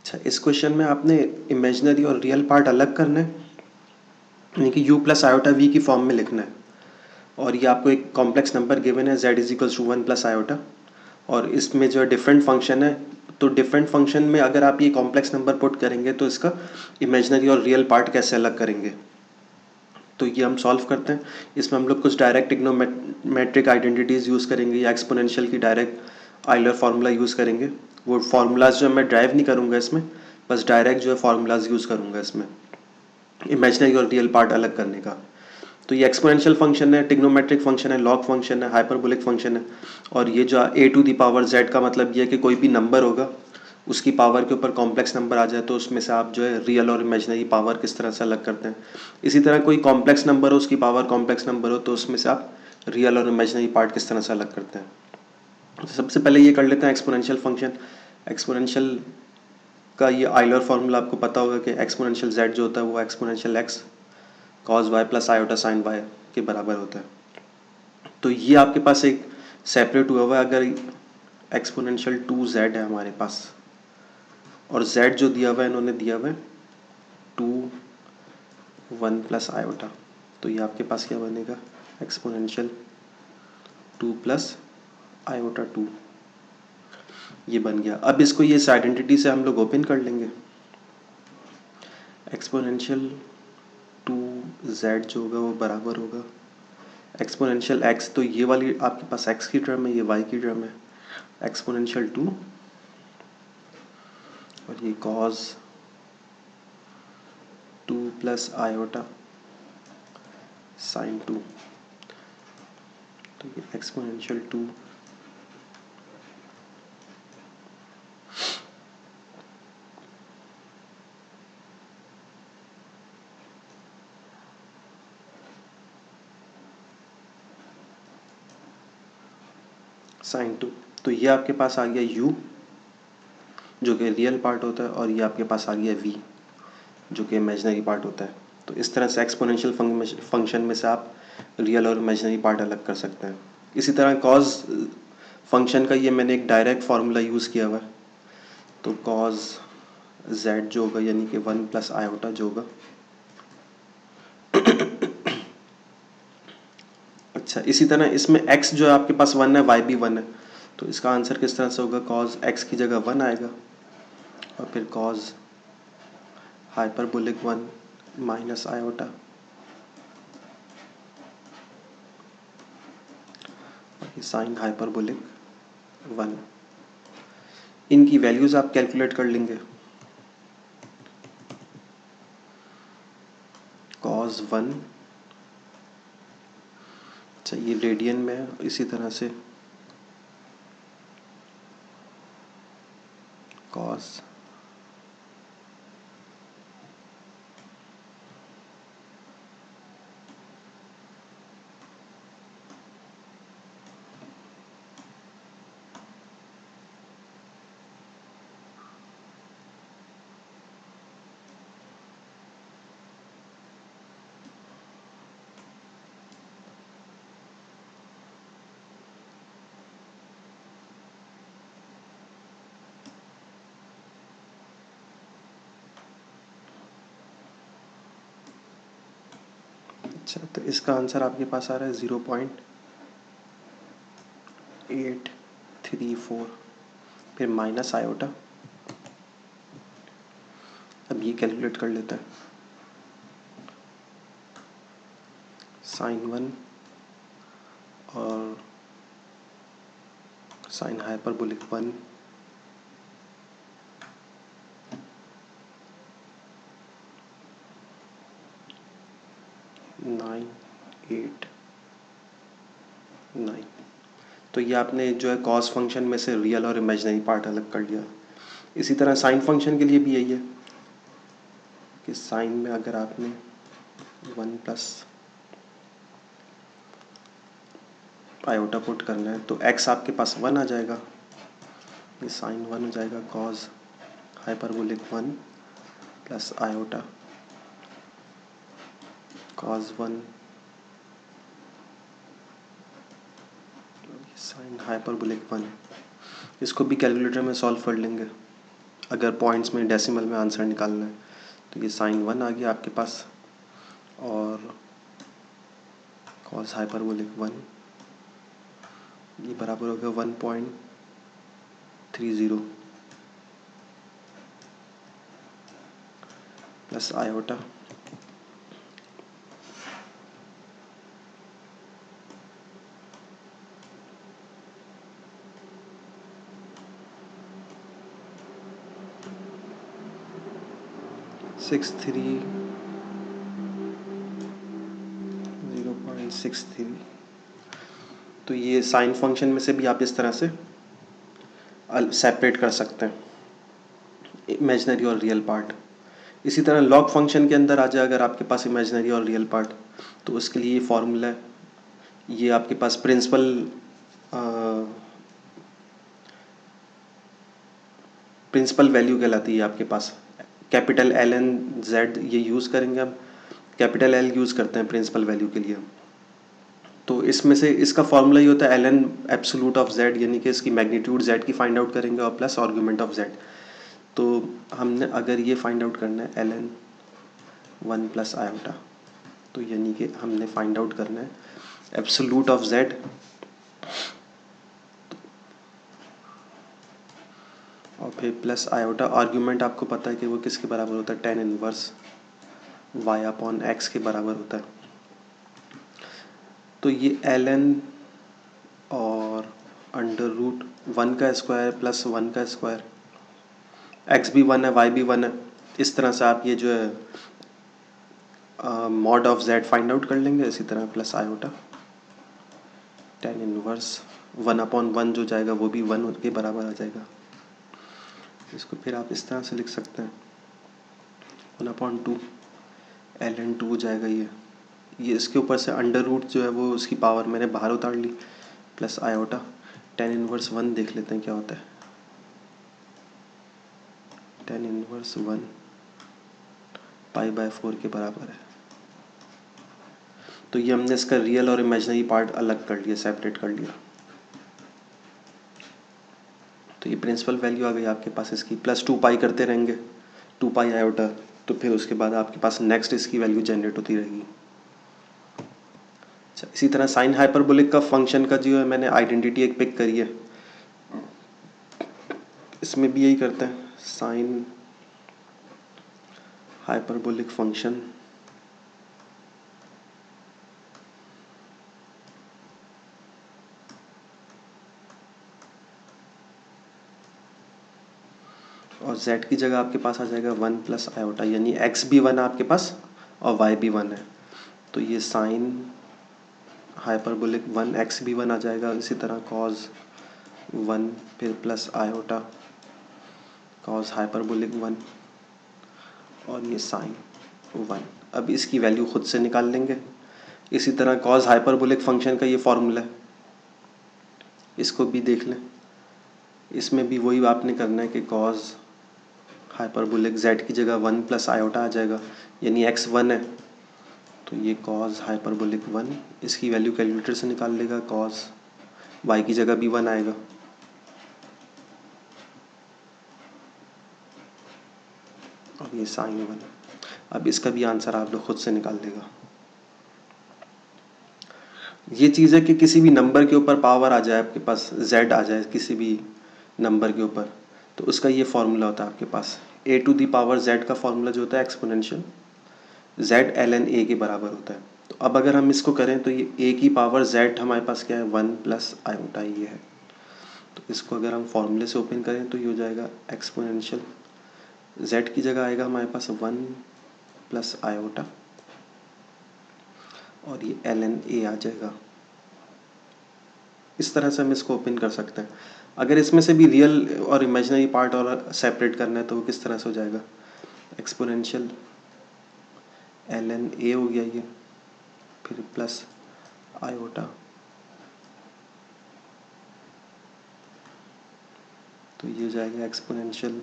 अच्छा, इस क्वेश्चन में आपने इमेजिनरी और रियल पार्ट अलग करना है, यानी कि u प्लस आयोटा वी की फॉर्म में लिखना है। और ये आपको एक कॉम्प्लेक्स नंबर गिवन है z is equals to 1 plus iota, और इसमें जो है डिफरेंट फंक्शन है, तो डिफरेंट फंक्शन में अगर आप ये कॉम्प्लेक्स नंबर पुट करेंगे तो इसका इमेजिनरी और रियल पार्ट कैसे अलग करेंगे, तो ये हम सॉल्व करते हैं। इसमें हम लोग कुछ डायरेक्ट ट्रिग्नोमेट्रिक आइडेंटिटीज़ यूज़ करेंगे या एक्सपोनेंशियल की डायरेक्ट आइलर फार्मूला यूज़ करेंगे। वो फार्मूलाज जो मैं ड्राइव नहीं करूँगा इसमें, बस डायरेक्ट जो है फार्मूलाज यूज़ करूँगा इसमें इमेजिनरी और रियल पार्ट अलग करने का। तो ये एक्सपोनेंशियल फंक्शन है, ट्रिग्नोमेट्रिक फंक्शन है, लॉग फंक्शन है, हाइपरबोलिक फंक्शन है। और ये जो ए टू दी पावर जेड का मतलब ये है कि कोई भी नंबर होगा उसकी पावर के ऊपर कॉम्प्लेक्स नंबर आ जाए तो उसमें से आप जो है रियल और इमेजिनरी पावर किस तरह से अलग करते हैं। इसी तरह कोई कॉम्प्लेक्स नंबर हो, उसकी पावर कॉम्प्लेक्स नंबर हो, तो उसमें से आप रियल और इमेजिनरी पार्ट किस तरह से अलग करते हैं। तो सबसे पहले ये कर लेते हैं एक्सपोनेंशियल फंक्शन। एक्सपोनेंशियल का ये आइलर फार्मूला आपको पता होगा कि एक्सपोनेंशियल जेड जो होता है वो exponential X cos Y plus iota sine Y के बराबर होता है। तो ये आपके पास एक सेपरेट हुआ हुआ है। अगर एक्सपोनेंशियल 2z है हमारे पास और z जो दिया हुआ है इन्होंने दिया हुआ है 2 1 प्लस आयोटा, तो ये आपके पास क्या बनेगा एक्सपोनेंशियल 2 प्लस आयोटा 2, ये बन गया। अब इसको ये इस आइडेंटिटी से हम लोग ओपन कर लेंगे। एक्सपोनेंशियल 2z जो होगा वो बराबर होगा एक्सपोनेंशियल x, तो ये वाली आपके पास x की टर्म है, ये y की टर्म है, एक्सपोनेंशियल 2 और ये कॉस 2 प्लस आयोटा साइन 2, तो ये एक्सपोनेंशियल 2 साइन 2, तो ये आपके पास आ गया u जो कि रियल पार्ट होता है, और ये आपके पास आ गया v जो कि इमेजिनरी पार्ट होता है। तो इस तरह से एक्सपोनेंशियल फंक्शन में से आप रियल और इमेजिनरी पार्ट अलग कर सकते हैं। इसी तरह कॉज फंक्शन का ये मैंने एक डायरेक्ट फार्मूला यूज़ किया हुआ है, तो कॉज z जो होगा यानी कि 1 प्लस आयोटा जो होगा। अच्छा, इसी तरह इसमें x जो है आपके पास 1 है, y भी 1 है, तो इसका आंसर किस तरह से होगा, कॉज x की जगह 1 आएगा और फिर कॉज हाइपरबोलिक 1 माइनस आयोटा और साइन हाइपरबोलिक 1। इनकी वैल्यूज़ आप कैलकुलेट कर लेंगे। कॉस 1, अच्छा ये रेडियन में है, इसी तरह से कॉस अच्छा, तो इसका आंसर आपके पास आ रहा है 0.834, फिर माइनस आयोटा। अब ये कैलकुलेट कर लेते हैं। साइन 1 और साइन हाइपरबोलिक 1 989, तो ये आपने जो है कॉस फंक्शन में से रियल और इमेजिनरी पार्ट अलग कर लिया। इसी तरह साइन फंक्शन के लिए भी यही है कि साइन में अगर आपने 1 प्लस आयोटा पुट करना है तो x आपके पास 1 आ जाएगा, ये साइन 1 हो जाएगा cos hyperbolic 1 plus iota cos 1 sine hyperbolic 1। इसको भी कैलकुलेटर में सॉल्व कर लेंगे। अगर पॉइंट्स में डेसिमल में आंसर निकालना है तो ये साइन 1 आ गया आपके पास, और कॉस हाइपरबोलिक 1 ये बराबर हो गया 1.30 प्लस आयोटा सिक्स थ्री 0.63। तो ये साइन फंक्शन में से भी आप इस तरह से सेपरेट कर सकते हैं इमेजिनरी और रियल पार्ट। इसी तरह लॉग फंक्शन के अंदर आ जाए अगर आपके पास इमेजिनरी और रियल पार्ट, तो उसके लिए ये फॉर्मूला है, ये आपके पास प्रिंसिपल वैल्यू कहलाती है आपके पास। कैपिटल एल एन जेड ये यूज़ करेंगे हम, कैपिटल एल यूज़ करते हैं प्रिंसिपल वैल्यू के लिए। तो इसमें से इसका फॉर्मूला ये होता है L an absolute of Z, यानी कि इसकी मैग्नीट्यूड जेड की फाइंड आउट करेंगे और प्लस आर्गूमेंट ऑफ जेड। तो हमने अगर ये फाइंड आउट करना है एल एन 1 प्लस आयोटा, तो यानी कि हमने फाइंड आउट करना है एब्सोलूट ऑफ जेड और फिर प्लस आयोटा। आर्ग्यूमेंट आपको पता है कि वो किसके बराबर होता है, tan inverse Y upon X के बराबर होता है। तो ये एल एन और अंडर रूट 1 का स्क्वायर प्लस 1 का स्क्वायर, एक्स भी 1 है वाई भी 1 है, इस तरह से आप ये जो है mod of Z find out कर लेंगे। इसी तरह plus iota tan inverse 1 upon 1 जो जाएगा वो भी 1 के बराबर आ जाएगा। इसको फिर आप इस तरह से लिख सकते हैं 1/2 एल एन 2 जाएगा ये इसके ऊपर से अंडर रूट जो है वो उसकी पावर मैंने बाहर उतार ली, प्लस आयोटा टेन इनवर्स 1 देख लेते हैं क्या होता है। टेन इनवर्स 1 π/4 के बराबर है। तो ये हमने इसका रियल और इमेजिनरी पार्ट अलग कर लिया, सेपरेट कर लिया। तो ये प्रिंसिपल वैल्यू आ गई आपके पास इसकी, प्लस 2 पाई करते रहेंगे 2 पाई आयोटा, तो फिर उसके बाद आपके पास नेक्स्ट इसकी वैल्यू जनरेट होती रहेगी। अच्छा, इसी तरह साइन हाइपरबोलिक का फंक्शन का जो है मैंने आइडेंटिटी एक पिक करी है, इसमें भी यही करते हैं साइन हाइपरबोलिक फंक्शन और z की जगह आपके पास आ जाएगा 1 प्लस आयोटा, यानी x भी 1 आपके पास और y भी 1 है। तो ये साइन हाइपरबोलिक 1 x भी 1 आ जाएगा। इसी तरह कॉज 1 फिर प्लस आयोटा कॉज हाइपरबोलिक 1 और ये साइन 1। अब इसकी वैल्यू खुद से निकाल लेंगे। इसी तरह कॉज हाइपरबोलिक फंक्शन का ये फॉर्मूला है, इसको भी देख लें। इसमें भी वही आपने करना है कि कॉज हाइपरबोलिक z की जगह 1 प्लस आयोटा आ जाएगा, यानी x 1 है, तो ये कॉज हाइपरबोलिक 1 इसकी वैल्यू कैलकुलेटर से निकाल लेगा, कॉज y की जगह भी 1 आएगा और ये साइन 1। अब इसका भी आंसर आप लोग खुद से निकाल लेगा। ये चीज़ है कि किसी भी नंबर के ऊपर पावर आ जाए, आपके पास z आ जाए किसी भी नंबर के ऊपर, तो उसका ये फॉर्मूला होता है आपके पास a⁻z का फॉर्मूला जो होता है एक्सपोनेंशियल z ln a के बराबर होता है। तो अब अगर हम इसको करें तो ये a⁻z हमारे पास क्या है 1 प्लस आयोटा ये है। तो इसको अगर हम फॉर्मूले से ओपन करें तो ये हो जाएगा एक्सपोनेंशियल z की जगह आएगा हमारे पास 1 प्लस आयोटा और ये ln a आ जाएगा। इस तरह से हम इसको ओपन कर सकते हैं। अगर इसमें से भी रियल और इमेजिनरी पार्ट और सेपरेट करना है तो वो किस तरह से हो जाएगा, एक्सपोनेंशियल ln a हो गया ये, फिर प्लस आयोटा, तो ये हो जाएगा एक्सपोनेंशियल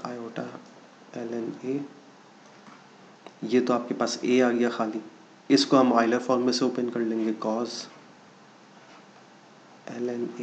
आयोटा ln a। ये तो आपके पास a आ गया खाली, इसको हम ऑयलर फॉर्म में से ओपन कर लेंगे, कॉस ln a